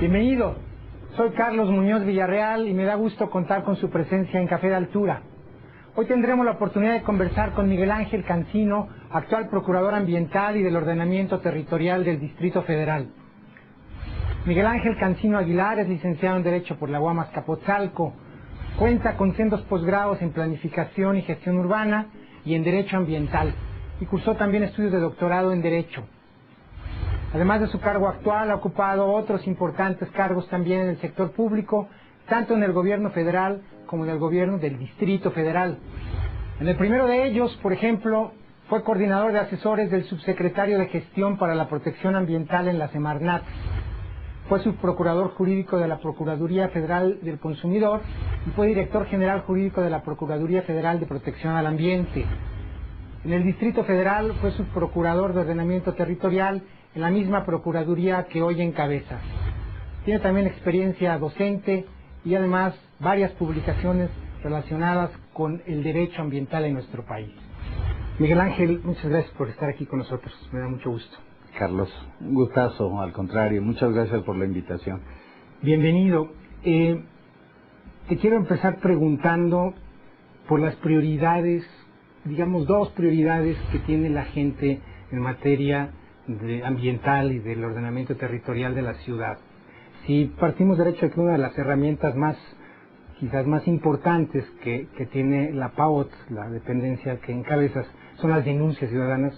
Bienvenido, soy Carlos Muñoz Villarreal y me da gusto contar con su presencia en Café de Altura. Hoy tendremos la oportunidad de conversar con Miguel Ángel Cancino, actual Procurador Ambiental y del Ordenamiento Territorial del Distrito Federal. Miguel Ángel Cancino Aguilar es licenciado en Derecho por la UAM Azcapotzalco, cuenta con sendos posgrados en Planificación y Gestión Urbana y en Derecho Ambiental, y cursó también estudios de doctorado en Derecho. Además de su cargo actual, ha ocupado otros importantes cargos también en el sector público, tanto en el gobierno federal como en el gobierno del Distrito Federal. En el primero de ellos, por ejemplo, fue coordinador de asesores del subsecretario de Gestión para la Protección Ambiental en la Semarnat. Fue subprocurador jurídico de la Procuraduría Federal del Consumidor y fue director general jurídico de la Procuraduría Federal de Protección al Ambiente. En el Distrito Federal fue subprocurador de Ordenamiento Territorial en la misma Procuraduría que hoy encabeza. Tiene también experiencia docente y además varias publicaciones relacionadas con el derecho ambiental en nuestro país. Miguel Ángel, muchas gracias por estar aquí con nosotros, me da mucho gusto. Carlos, un gustazo, al contrario, muchas gracias por la invitación. Bienvenido. Te quiero empezar preguntando por las prioridades, digamos dos prioridades que tiene la gente en materia ambiental y del ordenamiento territorial de la ciudad. Si partimos del hecho de que una de las herramientas quizás más importantes que tiene la PAOT, la dependencia que encabezas, son las denuncias ciudadanas.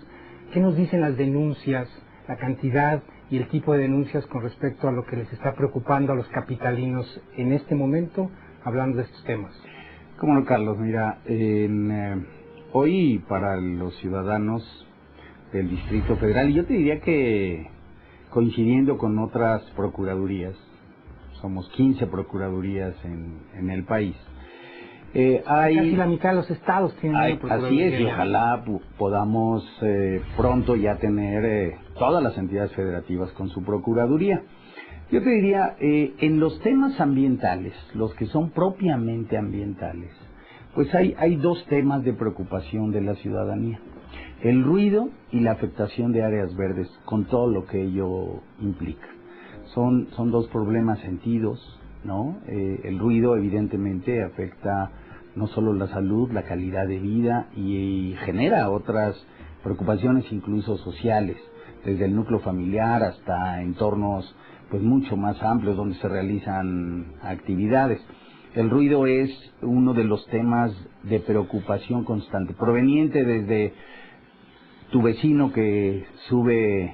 ¿Qué nos dicen las denuncias, la cantidad y el tipo de denuncias con respecto a lo que les está preocupando a los capitalinos en este momento, hablando de estos temas? Cómo no, Carlos, mira, hoy para los ciudadanos del Distrito Federal, y yo te diría que coincidiendo con otras procuradurías, somos 15 procuradurías en el país, hay casi la mitad de los estados tienen una procuraduría. Así es, y ojalá podamos pronto ya tener todas las entidades federativas con su procuraduría. Yo te diría, en los temas ambientales, los que son propiamente ambientales, pues hay dos temas de preocupación de la ciudadanía: el ruido y la afectación de áreas verdes, con todo lo que ello implica. Son dos problemas sentidos, ¿no? El ruido evidentemente afecta no solo la salud, la calidad de vida y genera otras preocupaciones incluso sociales, desde el núcleo familiar hasta entornos pues mucho más amplios donde se realizan actividades. El ruido es uno de los temas de preocupación constante, proveniente desde tu vecino que sube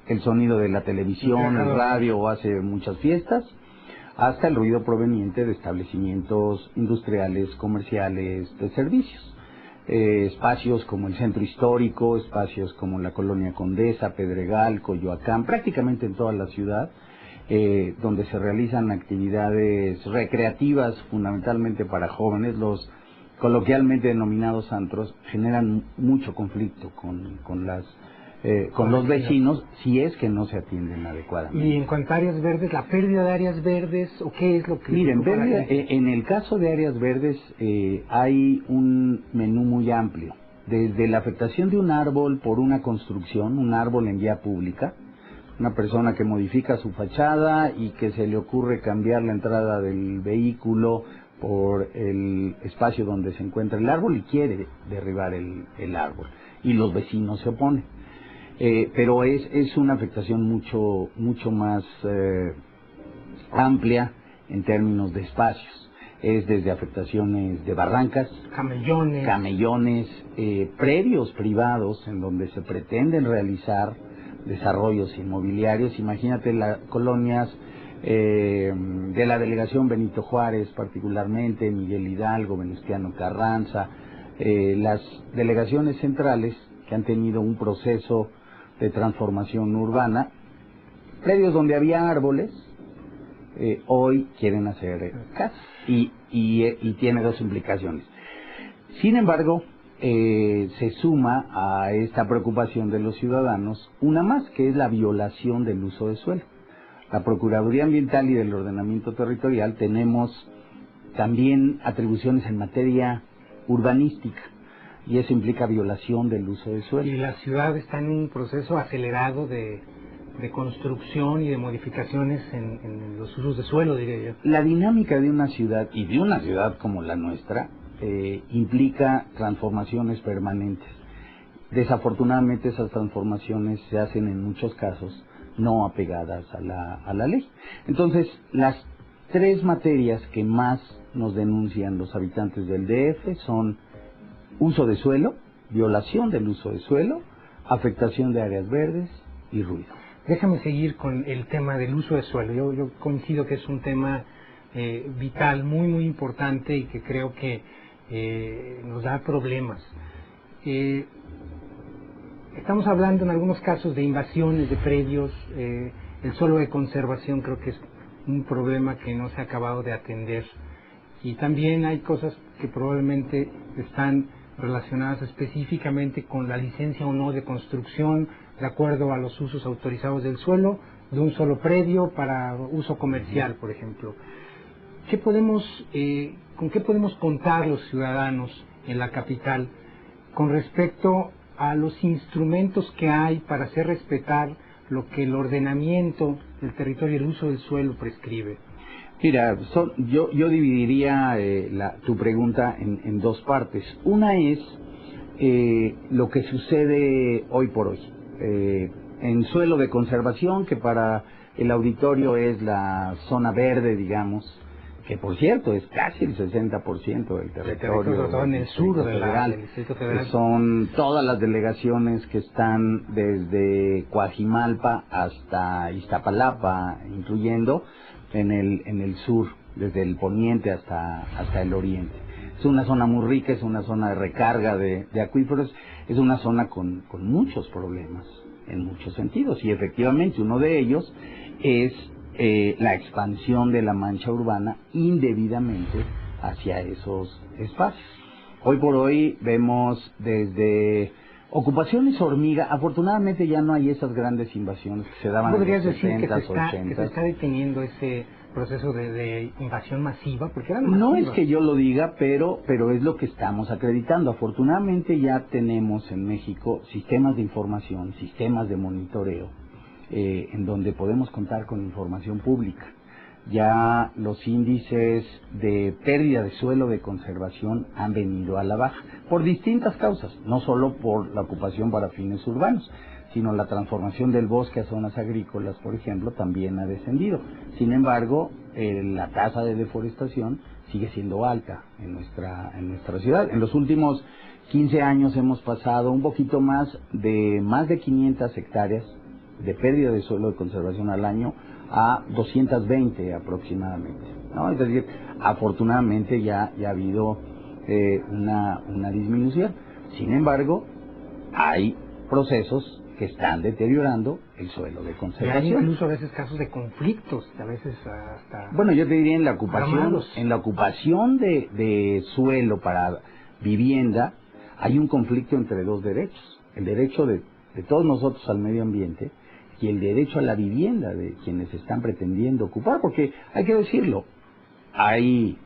el sonido de la televisión, el radio o hace muchas fiestas, hasta el ruido proveniente de establecimientos industriales, comerciales, de servicios. Espacios como el Centro Histórico, espacios como la Colonia Condesa, Pedregal, Coyoacán, prácticamente en toda la ciudad, donde se realizan actividades recreativas fundamentalmente para jóvenes, los coloquialmente denominados antros, generan mucho conflicto con los vecinos si es que no se atienden adecuadamente. Y en cuanto a áreas verdes, ¿la pérdida de áreas verdes o qué es lo que...? Miren, en el caso de áreas verdes hay un menú muy amplio, desde la afectación de un árbol por una construcción, un árbol en vía pública, una persona que modifica su fachada y que se le ocurre cambiar la entrada del vehículo por el espacio donde se encuentra el árbol y quiere derribar el árbol, y los vecinos se oponen. Pero es una afectación mucho más amplia en términos de espacios. Es desde afectaciones de barrancas, camellones, predios privados en donde se pretenden realizar desarrollos inmobiliarios. Imagínate las colonias de la delegación Benito Juárez, particularmente Miguel Hidalgo, Venustiano Carranza, las delegaciones centrales que han tenido un proceso de transformación urbana, predios donde había árboles, hoy quieren hacer casas y tiene dos implicaciones. Sin embargo, se suma a esta preocupación de los ciudadanos una más, que es la violación del uso de suelo. La Procuraduría Ambiental y del Ordenamiento Territorial tenemos también atribuciones en materia urbanística, y eso implica violación del uso de suelo. Y la ciudad está en un proceso acelerado de de construcción y de modificaciones en los usos de suelo, diría yo. La dinámica de una ciudad, y de una ciudad como la nuestra, implica transformaciones permanentes. Desafortunadamente esas transformaciones se hacen en muchos casos no apegadas a la ley. Entonces, las tres materias que más nos denuncian los habitantes del DF son uso de suelo, violación del uso de suelo, afectación de áreas verdes y ruido. Déjame seguir con el tema del uso de suelo. Yo coincido que es un tema vital, muy, muy importante y que creo que nos da problemas. Estamos hablando en algunos casos de invasiones de predios, el suelo de conservación creo que es un problema que no se ha acabado de atender. Y también hay cosas que probablemente están relacionadas específicamente con la licencia o no de construcción, de acuerdo a los usos autorizados del suelo, de un solo predio para uso comercial, por ejemplo. ¿Con qué podemos contar los ciudadanos en la capital con respecto a los instrumentos que hay para hacer respetar lo que el ordenamiento del territorio y el uso del suelo prescribe? Mira, yo dividiría tu pregunta en dos partes. Una es lo que sucede hoy por hoy. En suelo de conservación, que para el auditorio es la zona verde, digamos, que por cierto es casi el 60% del territorio todo en el sur del Distrito Federal. Son todas las delegaciones que están desde Coajimalpa hasta Iztapalapa, incluyendo en el sur, desde el poniente hasta el oriente. Es una zona muy rica, es una zona de recarga de acuíferos, es una zona con muchos problemas en muchos sentidos, y efectivamente uno de ellos es la expansión de la mancha urbana indebidamente hacia esos espacios. Hoy por hoy vemos desde ocupaciones hormiga, afortunadamente ya no hay esas grandes invasiones que se daban en los 70s, 80s. ¿Que se está deteniendo ese proceso de invasión masiva? Porque no es que yo lo diga, pero es lo que estamos acreditando. Afortunadamente ya tenemos en México sistemas de información, sistemas de monitoreo, en donde podemos contar con información pública. Ya los índices de pérdida de suelo de conservación han venido a la baja, por distintas causas, no solo por la ocupación para fines urbanos, sino la transformación del bosque a zonas agrícolas, por ejemplo, también ha descendido. Sin embargo, la tasa de deforestación sigue siendo alta en nuestra ciudad. En los últimos 15 años hemos pasado un poquito más de 500 hectáreas de pérdida de suelo de conservación al año a 220 aproximadamente, ¿no? Es decir, afortunadamente ya ha habido una disminución. Sin embargo, hay procesos que están deteriorando el suelo de conservación. Y hay incluso a veces casos de conflictos, a veces hasta... Bueno, yo te diría en la ocupación de suelo para vivienda hay un conflicto entre dos derechos: el derecho de todos nosotros al medio ambiente y el derecho a la vivienda de quienes están pretendiendo ocupar, porque hay que decirlo, hay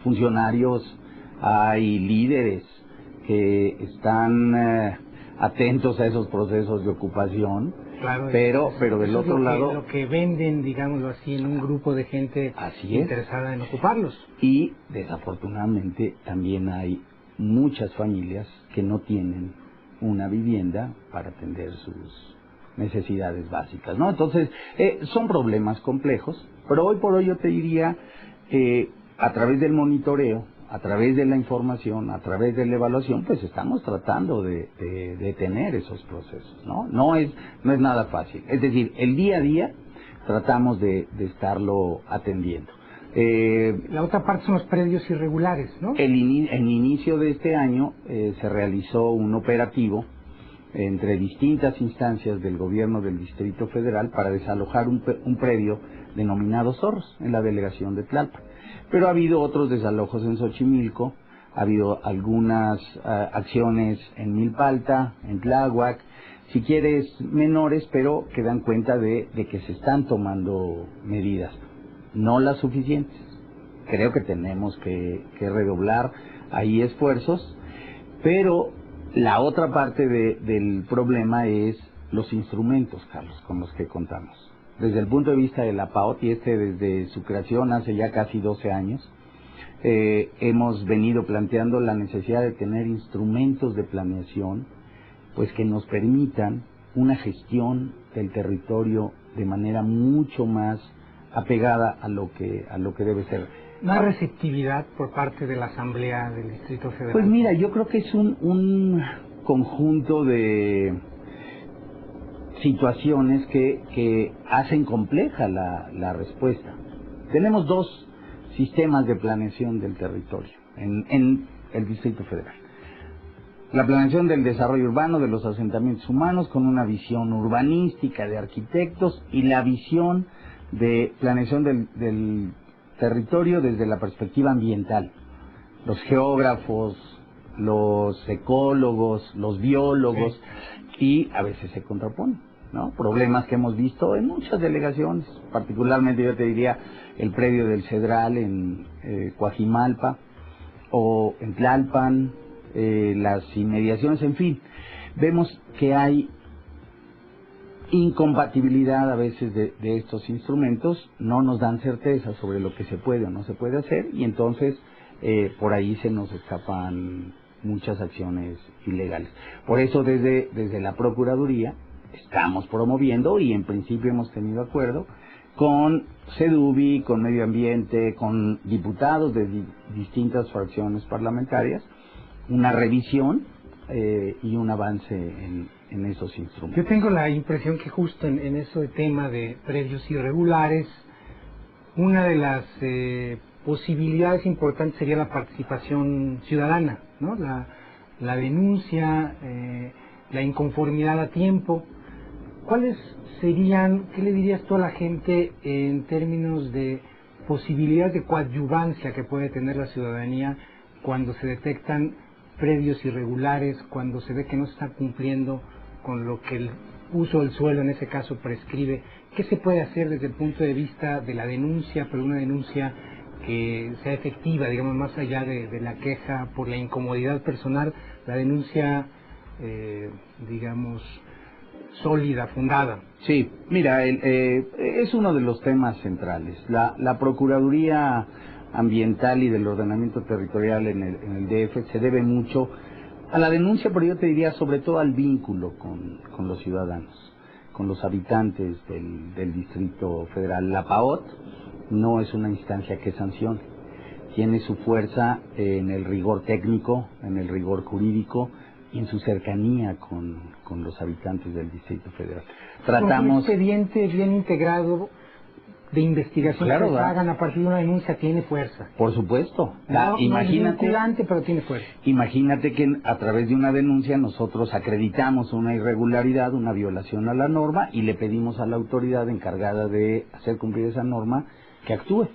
funcionarios, hay líderes que están atentos a esos procesos de ocupación, claro, pero del otro lado... Lo que venden, digámoslo así, en un grupo de gente interesada en ocuparlos. Y desafortunadamente también hay muchas familias que no tienen una vivienda para atender sus necesidades básicas, ¿no? Entonces, son problemas complejos, pero hoy por hoy yo te diría, a través del monitoreo, a través de la información, a través de la evaluación, pues estamos tratando de detener esos procesos, ¿no? No es nada fácil. Es decir, el día a día tratamos de estarlo atendiendo. La otra parte son los predios irregulares, ¿no? En inicio de este año se realizó un operativo entre distintas instancias del gobierno del Distrito Federal para desalojar un predio denominado Zorros en la delegación de Tlalpan. Pero ha habido otros desalojos en Xochimilco, ha habido algunas acciones en Milpalta, en Tláhuac, si quieres menores, pero que dan cuenta de que se están tomando medidas, no las suficientes. Creo que tenemos que redoblar ahí esfuerzos, pero la otra parte del problema es los instrumentos, Carlos, con los que contamos. Desde el punto de vista de la PAOT, y desde su creación hace ya casi 12 años, hemos venido planteando la necesidad de tener instrumentos de planeación, pues que nos permitan una gestión del territorio de manera mucho más apegada a lo que debe ser. ¿Más receptividad por parte de la Asamblea del Distrito Federal? Pues mira, yo creo que es un conjunto de situaciones que hacen compleja la respuesta. Tenemos dos sistemas de planeación del territorio en el Distrito Federal. La planeación del desarrollo urbano, de los asentamientos humanos, con una visión urbanística de arquitectos, y la visión de planeación del territorio desde la perspectiva ambiental. Los geógrafos, los ecólogos, los biólogos, y a veces se contraponen, ¿no? Problemas que hemos visto en muchas delegaciones, particularmente yo te diría el predio del Cedral en Coajimalpa, o en Tlalpan, las inmediaciones, en fin. Vemos que hay incompatibilidad a veces de estos instrumentos, no nos dan certeza sobre lo que se puede o no se puede hacer, y entonces por ahí se nos escapan muchas acciones ilegales. Por eso desde la Procuraduría estamos promoviendo, y en principio hemos tenido acuerdo con CEDUBI, con Medio Ambiente, con diputados de distintas fracciones parlamentarias, una revisión y un avance en esos instrumentos. Yo tengo la impresión que justo en eso de tema de predios irregulares, una de las posibilidades importantes sería la participación ciudadana, ¿no? La denuncia, la inconformidad a tiempo. ¿Cuáles serían, qué le dirías tú a la gente en términos de posibilidades de coadyuvancia que puede tener la ciudadanía cuando se detectan predios irregulares, cuando se ve que no se está cumpliendo con lo que el uso del suelo en ese caso prescribe? ¿Qué se puede hacer desde el punto de vista de la denuncia, pero una denuncia que sea efectiva, digamos, más allá de la queja por la incomodidad personal, la denuncia, digamos, sólida, fundada? Sí, mira, es uno de los temas centrales. La Procuraduría Ambiental y del Ordenamiento Territorial en el DF se debe mucho a la denuncia, pero yo te diría sobre todo al vínculo con los ciudadanos, con los habitantes del Distrito Federal. La PAOT no es una instancia que sancione, tiene su fuerza en el rigor técnico, en el rigor jurídico y en su cercanía con los habitantes del Distrito Federal. Tratamos un expediente bien integrado de investigación, claro, que se hagan a partir de una denuncia tiene fuerza. Por supuesto. Imagínate, no es vinculante, pero tiene fuerza. Imagínate que a través de una denuncia nosotros acreditamos una irregularidad, una violación a la norma, y le pedimos a la autoridad encargada de hacer cumplir esa norma que actúe.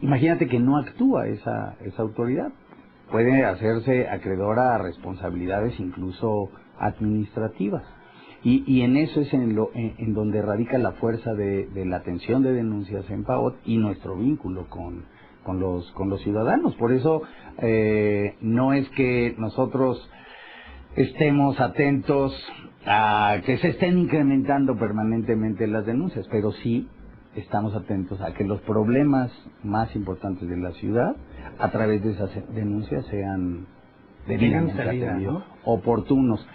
Imagínate que no actúa esa autoridad. Puede hacerse acreedora a responsabilidades incluso administrativas. Y en eso es en donde radica la fuerza de la atención de denuncias en PAOT y nuestro vínculo con los ciudadanos. Por eso no es que nosotros estemos atentos a que se estén incrementando permanentemente las denuncias, pero sí estamos atentos a que los problemas más importantes de la ciudad, a través de esas denuncias, sean debidamente atendidos, ¿no? Oportunos.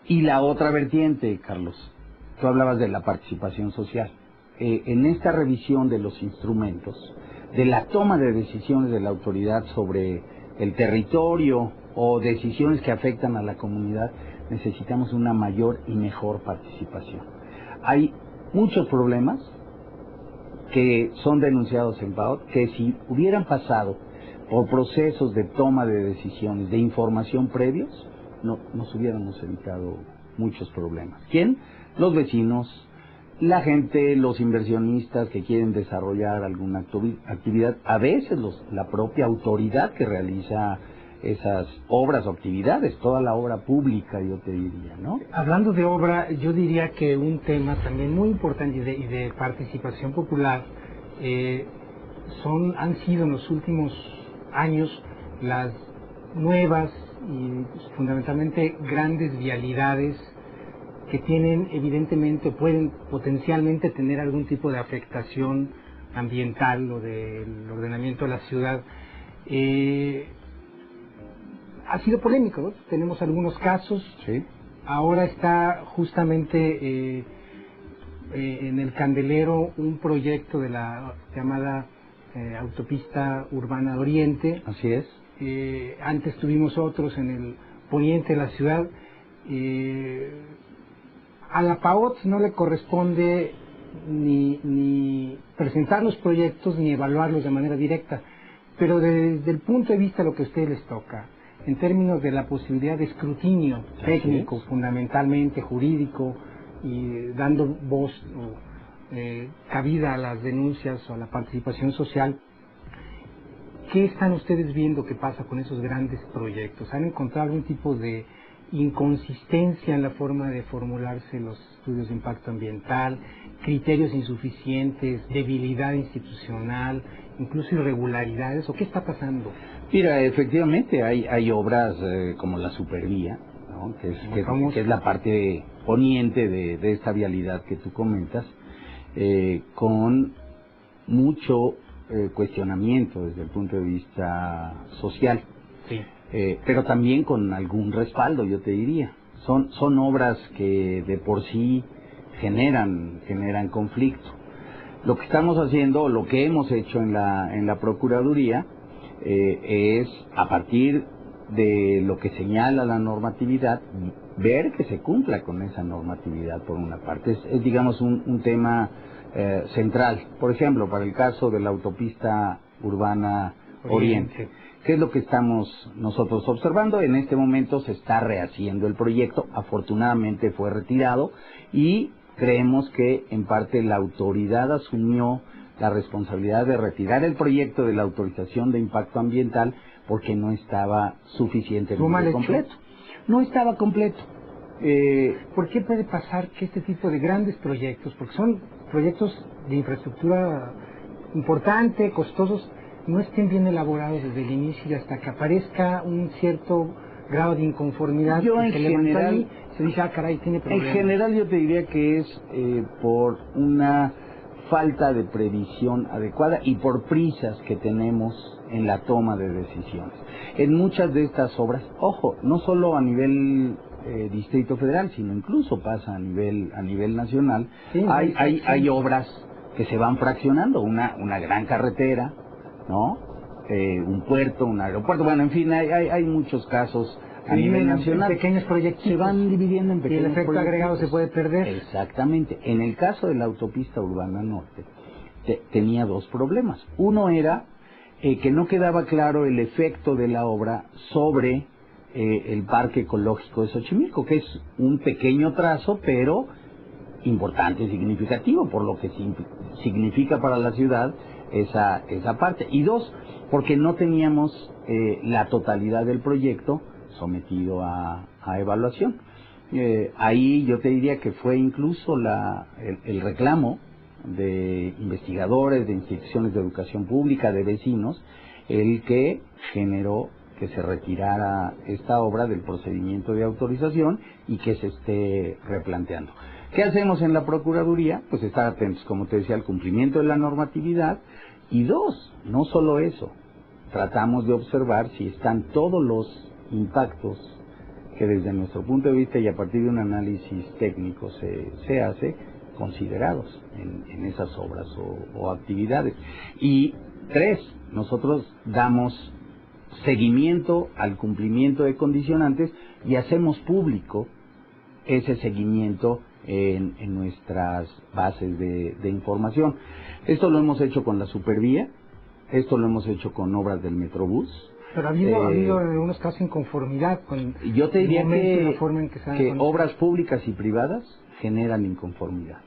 Y la otra vertiente, Carlos, tú hablabas de la participación social. En esta revisión de los instrumentos, de la toma de decisiones de la autoridad sobre el territorio o decisiones que afectan a la comunidad, necesitamos una mayor y mejor participación. Hay muchos problemas que son denunciados en PAOT que si hubieran pasado por procesos de toma de decisiones, de información previos, nos hubiéramos evitado muchos problemas. ¿Quién? Los vecinos, la gente, los inversionistas que quieren desarrollar alguna actividad, a veces la propia autoridad que realiza esas obras o actividades, toda la obra pública, yo te diría, ¿no? Hablando de obra, yo diría que un tema también muy importante y de participación popular han sido en los últimos años las nuevas y fundamentalmente grandes vialidades que tienen evidentemente, pueden potencialmente tener algún tipo de afectación ambiental o del ordenamiento de la ciudad. Ha sido polémico, ¿no? Tenemos algunos casos. Sí. Ahora está justamente en el candelero un proyecto de la llamada Autopista Urbana Oriente. Así es. Antes tuvimos otros en el poniente de la ciudad. A la PAOT no le corresponde ni presentar los proyectos ni evaluarlos de manera directa, pero desde el punto de vista de lo que a ustedes les toca, en términos de la posibilidad de escrutinio técnico, fundamentalmente jurídico, y dando voz o cabida a las denuncias o a la participación social, ¿qué están ustedes viendo que pasa con esos grandes proyectos? ¿Han encontrado algún tipo de inconsistencia en la forma de formularse los estudios de impacto ambiental, criterios insuficientes, debilidad institucional, incluso irregularidades, o qué está pasando? Mira, efectivamente hay obras como la Supervía, ¿no? que es la parte poniente de esta vialidad que tú comentas, con mucho cuestionamiento desde el punto de vista social. Sí. Pero también con algún respaldo, yo te diría. Son obras que de por sí generan conflicto. Lo que estamos haciendo, lo que hemos hecho en la Procuraduría, es a partir de lo que señala la normatividad, ver que se cumpla con esa normatividad por una parte. Es digamos, un tema central. Por ejemplo, para el caso de la Autopista Urbana Oriente. ¿Qué es lo que estamos nosotros observando? En este momento se está rehaciendo el proyecto, afortunadamente fue retirado y creemos que en parte la autoridad asumió la responsabilidad de retirar el proyecto de la autorización de impacto ambiental porque no estaba suficientemente completo. No estaba completo. ¿Por qué puede pasar que este tipo de grandes proyectos, porque son proyectos de infraestructura importante, costosos, no estén bien elaborados desde el inicio y hasta que aparezca un cierto grado de inconformidad? Yo en general ahí, se dice, caray, tiene problemas. En general yo te diría que es por una falta de previsión adecuada y por prisas que tenemos en la toma de decisiones. En muchas de estas obras, ojo, no solo a nivel Distrito Federal, sino incluso pasa a nivel nacional, sí, hay obras que se van fraccionando, una gran carretera, ¿no? Un puerto, un aeropuerto, bueno, en fin, hay muchos casos a nivel nacional. Pequeños proyectos se van dividiendo en pequeños y el efecto proyectos. Agregado se puede perder. Exactamente. En el caso de la Autopista Urbana Norte, tenía dos problemas. Uno era que no quedaba claro el efecto de la obra sobre el Parque Ecológico de Xochimilco, que es un pequeño trazo, pero importante y significativo, por lo que significa para la ciudad esa parte. Y dos, porque no teníamos la totalidad del proyecto sometido a evaluación. Ahí yo te diría que fue incluso el reclamo de investigadores, de instituciones de educación pública, de vecinos, el que generó que se retirara esta obra del procedimiento de autorización y que se esté replanteando. ¿Qué hacemos en la Procuraduría? Pues estar atentos, como te decía, al cumplimiento de la normatividad. Y dos, no solo eso, tratamos de observar si están todos los impactos que desde nuestro punto de vista y a partir de un análisis técnico se hace, considerados en esas obras o actividades. Y tres, nosotros damos seguimiento al cumplimiento de condicionantes y hacemos público ese seguimiento en nuestras bases de información. Esto lo hemos hecho con la Supervía, esto lo hemos hecho con obras del Metrobús. Pero ha habido en algunos casos inconformidad con yo te diría la forma en que obras públicas y privadas generan inconformidad.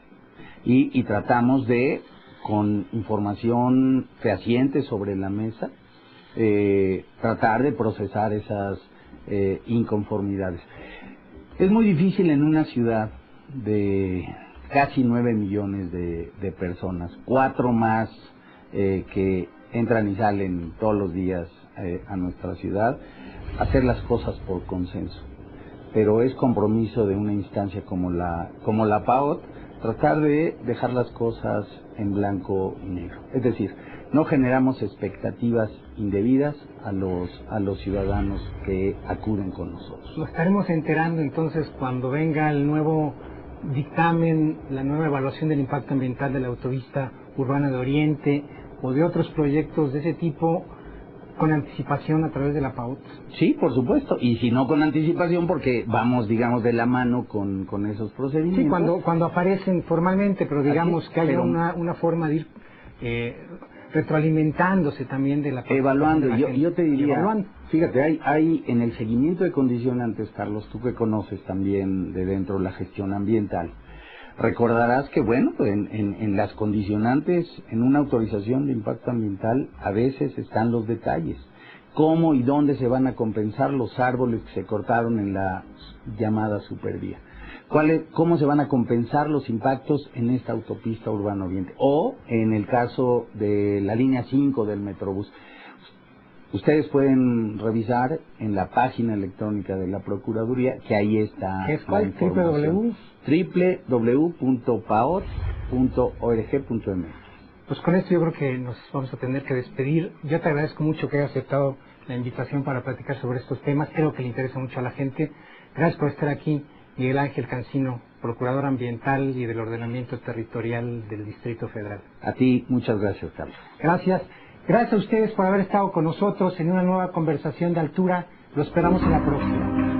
Y tratamos de, con información fehaciente sobre la mesa, tratar de procesar esas inconformidades. Es muy difícil en una ciudad de casi 9 millones de personas, 4 más que entran y salen todos los días a nuestra ciudad, hacer las cosas por consenso. pero es compromiso de una instancia como la PAOT tratar de dejar las cosas en blanco y negro. Es decir, no generamos expectativas indebidas a los ciudadanos que acuden con nosotros. Lo estaremos enterando entonces cuando venga el nuevo dictamen, la nueva evaluación del impacto ambiental de la autovía urbana de Oriente o de otros proyectos de ese tipo, con anticipación a través de la PAOT. Sí, por supuesto, y si no con anticipación, porque vamos, digamos, de la mano con esos procedimientos. Sí, cuando aparecen formalmente, pero digamos que haya una forma de ir retroalimentándose también de la evaluando. Yo te diría, evaluando. Fíjate, hay en el seguimiento de condicionantes, Carlos, tú que conoces también de dentro la gestión ambiental, recordarás que, bueno, en las condicionantes, en una autorización de impacto ambiental, a veces están los detalles. Cómo y dónde se van a compensar los árboles que se cortaron en la llamada supervía. Cómo se van a compensar los impactos en esta autopista Urbano Oriente. O, en el caso de la línea 5 del Metrobús. Ustedes pueden revisar en la página electrónica de la Procuraduría, que ahí está la información. www.paot.org.mx. Pues con esto yo creo que nos vamos a tener que despedir. Yo te agradezco mucho que hayas aceptado la invitación para platicar sobre estos temas. Creo que le interesa mucho a la gente. Gracias por estar aquí, Miguel Ángel Cancino, Procurador Ambiental y del Ordenamiento Territorial del Distrito Federal. A ti, muchas gracias, Carlos. Gracias. Gracias a ustedes por haber estado con nosotros en una nueva conversación de altura. Lo esperamos en la próxima.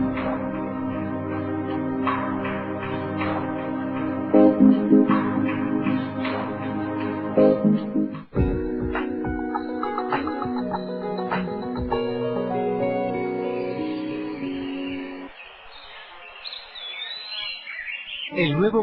El nuevo